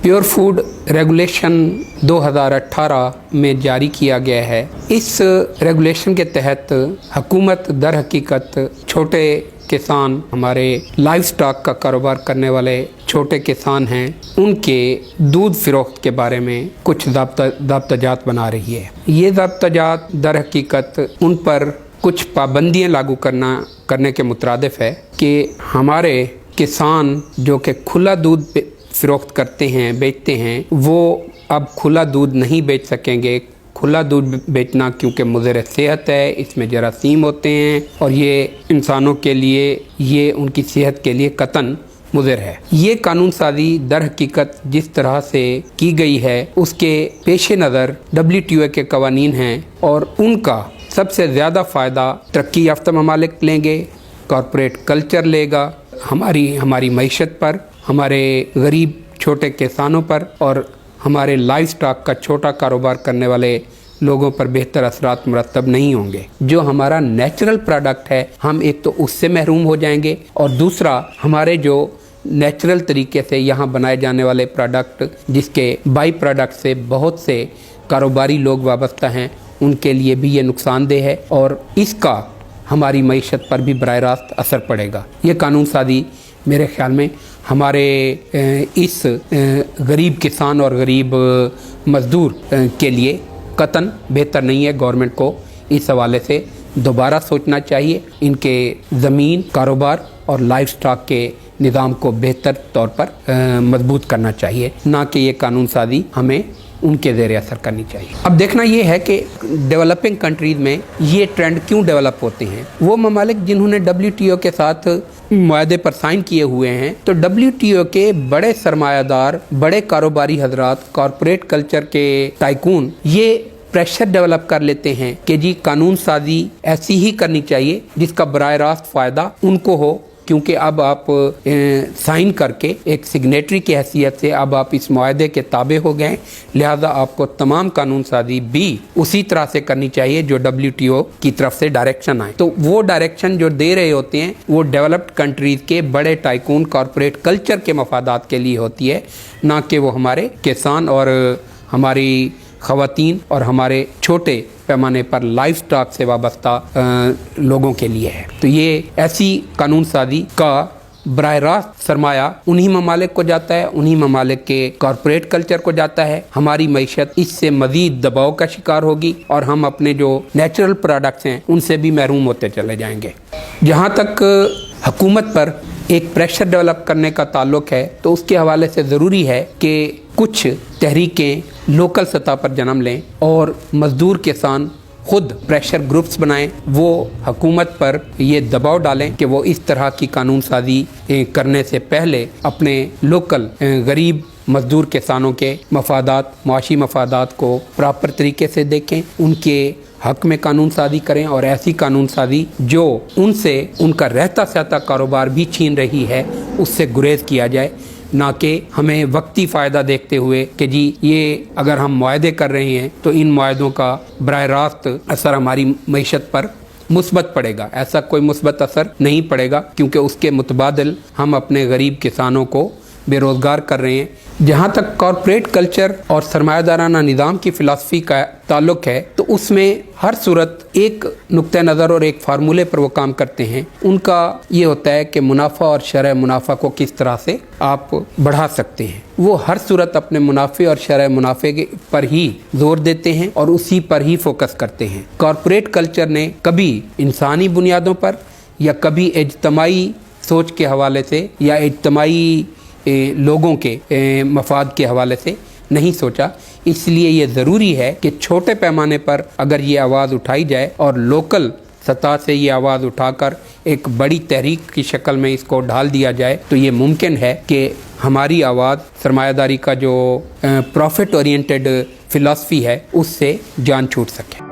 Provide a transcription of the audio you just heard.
Pure food regulation 2018 में जारी किया गया है। इस रेगुलेशन के तहत हुकूमत दर हकीकत छोटे किसान, हमारे लाइव स्टॉक का कारोबार करने वाले छोटे किसान हैं, उनके दूध फ़रोख्त के बारे में कुछ ज़ाब्ता-जात बना रही है। ये ज़ाब्ता-जात दर हकीकत उन पर कुछ पाबंदियाँ लागू करने के मुतरादिफ है कि हमारे किसान जो कि खुला दूध फ़रोख्त करते हैं, बेचते हैं, वो अब खुला दूध नहीं बेच सकेंगे। खुला दूध बेचना क्योंकि मुज़र सेहत है, इसमें जरासीम होते हैं और ये इंसानों के लिए, ये उनकी सेहत के लिए कतन मुज़र है। ये कानून साजी दर हकीकत जिस तरह से की गई है उसके पेश नज़र WTO के कवानीन हैं और उनका सबसे ज़्यादा फ़ायदा तरक्की याफ्ता ममालिक लेंगे, कॉरपोरेट कल्चर लेगा, हमारी मईशत पर, हमारे गरीब छोटे किसानों पर और हमारे लाइव स्टॉक का छोटा कारोबार करने वाले लोगों पर बेहतर असरात मुरतब नहीं होंगे। जो हमारा नेचुरल प्रोडक्ट है, हम एक तो उससे महरूम हो जाएंगे और दूसरा हमारे जो नेचुरल तरीके से यहाँ बनाए जाने वाले प्रोडक्ट जिसके बाई प्रोडक्ट से बहुत से कारोबारी लोग वाबस्ता हैं, उनके लिए भी ये नुकसानदेह है और इसका हमारी मईशत पर भी बराह रास्त असर पड़ेगा। ये कानून साजी मेरे ख़्याल में हमारे इस गरीब किसान और गरीब मज़दूर के लिए कतन बेहतर नहीं है। गवर्नमेंट को इस हवाले से दोबारा सोचना चाहिए। इनके ज़मीन, कारोबार और लाइव स्टॉक के निज़ाम को बेहतर तौर पर मजबूत करना चाहिए, ना कि ये कानून साजी हमें उनके ज़ेरे असर करनी चाहिए। अब देखना ये है कि डेवलपिंग कंट्रीज़ में ये ट्रेंड क्यों डेवलप होते हैं। वो ममालिक जिन्होंने WTO के साथ मुआहदे पर साइन किए हुए हैं, तो WTO के बड़े सरमायादार, बड़े कारोबारी हजरात, कॉरपोरेट कल्चर के टाइकून ये प्रेशर डेवलप कर लेते हैं कि जी कानून साजी ऐसी ही करनी चाहिए जिसका बराह रास्त फ़ायदा उनको हो, क्योंकि अब आप साइन करके एक सिग्नेटरी की हैसियत से अब आप इस मुआहदे के ताबे हो गए, लिहाजा आपको तमाम कानून साजी भी उसी तरह से करनी चाहिए जो WTO की तरफ से डायरेक्शन आए। तो वो डायरेक्शन जो दे रहे होते हैं वो डेवलप्ड कंट्रीज़ के बड़े टाइकून कॉरपोरेट कल्चर के मफादात के लिए होती है, ना कि वो हमारे किसान और हमारी ख़वातीन और हमारे छोटे पैमाने पर लाइव स्टॉक से वाबस्ता लोगों के लिए है। तो ये ऐसी कानून साजी का बराह रास्त सरमाया उन्हीं ममालिक को जाता है, उन्हीं ममालिक के कॉरपोरेट कल्चर को जाता है। हमारी मईशत इससे मज़ीद दबाव का शिकार होगी और हम अपने जो नेचुरल प्रोडक्ट्स हैं उनसे भी महरूम होते चले जाएंगे। जहाँ तक हुकूमत पर एक प्रेशर डेवलप करने का ताल्लुक है, तो उसके हवाले से ज़रूरी है कि कुछ तहरीकें लोकल सतह पर जन्म लें और मज़दूर किसान खुद प्रेशर ग्रुप्स बनाएं, वो हुकूमत पर ये दबाव डालें कि वो इस तरह की कानून साजी करने से पहले अपने लोकल गरीब मज़दूर किसानों के मफादात, माशी मफादात को प्रॉपर तरीके से देखें, उनके हक में कानून साजी करें और ऐसी कानून साजी जो उनसे उनका रहता सहता कारोबार भी छीन रही है उससे गुरेज किया जाए, ना कि हमें वक्ती फ़ायदा देखते हुए कि जी ये अगर हम मुआहदे कर रहे हैं तो इन मुआहदों का बराह रास्त असर हमारी मईशत पर मुस्बत पड़ेगा। ऐसा कोई मुस्बत असर नहीं पड़ेगा, क्योंकि उसके मुतबादिल हम अपने गरीब किसानों को बेरोज़गार कर रहे हैं। जहाँ तक कॉरपोरेट कल्चर और सरमायादाराना निज़ाम की फ़िलासफ़ी का ताल्लुक़ है, तो उसमें हर सूरत एक नुक्ते नज़र और एक फार्मूले पर वो काम करते हैं। उनका ये होता है कि मुनाफा और शरह मुनाफा को किस तरह से आप बढ़ा सकते हैं। वो हर सूरत अपने मुनाफे और शरह मुनाफे पर ही जोर देते हैं और उसी पर ही फोकस करते हैं। कॉरपोरेट कल्चर ने कभी इंसानी बुनियादों पर या कभी इज्तमाई सोच के हवाले से या इज्तमाई लोगों के मफाद के हवाले से नहीं सोचा। इसलिए ये ज़रूरी है कि छोटे पैमाने पर अगर ये आवाज़ उठाई जाए और लोकल सतह से ये आवाज़ उठाकर एक बड़ी तहरीक की शक्ल में इसको ढाल दिया जाए, तो ये मुमकिन है कि हमारी आवाज़ सरमायादारी का जो प्रॉफिट ओरिएंटेड फ़िलासफ़ी है उससे जान छूट सके।